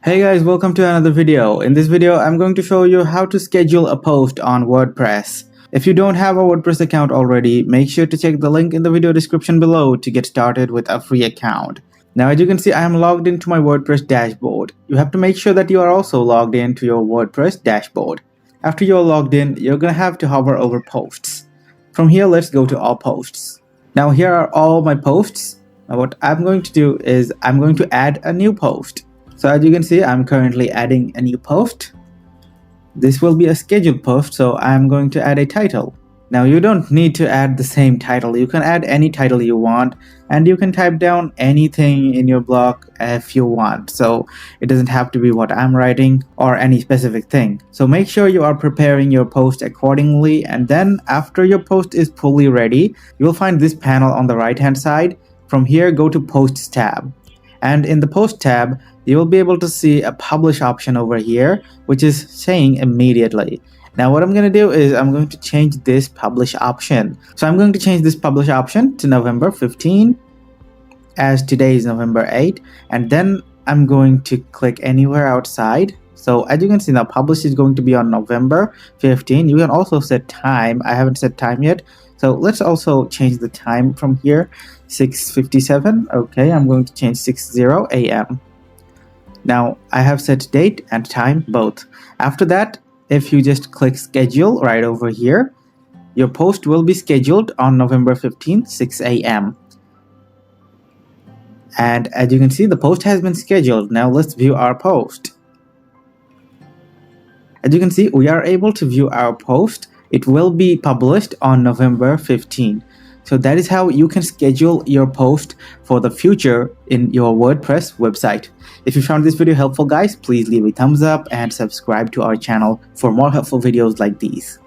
Hey guys, welcome to another video. In this video, I'm going to show you how to schedule a post on WordPress. If you don't have a WordPress account already, make sure to check the link in the video description below to get started with a free account. Now, as you can see, I am logged into my WordPress dashboard. You have to make sure that you are also logged into your WordPress dashboard. After you're logged in, you're going to have to hover over posts. From here, let's go to all posts. Now, here are all my posts. Now, what I'm going to do is I'm going to add a new post. So as you can see, I'm currently adding a new post. This will be a scheduled post, so I'm going to add a title. Now you don't need to add the same title. You can add any title you want, and you can type down anything in your blog if you want. So it doesn't have to be what I'm writing or any specific thing. So make sure you are preparing your post accordingly, and then after your post is fully ready, you'll find this panel on the right hand side. From here, go to Posts tab. And in the Post tab, you will be able to see a publish option over here, which is saying immediately. Now what I'm going to do is I'm going to change this publish option. So I'm going to change this publish option to November 15, as today is November 8, and then I'm going to click anywhere outside. So as you can see now, publish is going to be on November 15. You can also set time. I haven't set time yet. So let's also change the time from here, 6:57. Okay, I'm going to change 6:0 a.m. Now I have set date and time both. After that, if you just click schedule right over here, your post will be scheduled on November 15th, 6 a.m. And as you can see, the post has been scheduled. Now let's view our post. As you can see, we are able to view our post. It will be published on November 15. So that is how you can schedule your post for the future in your WordPress website. If you found this video helpful, guys, please leave a thumbs up and subscribe to our channel for more helpful videos like these.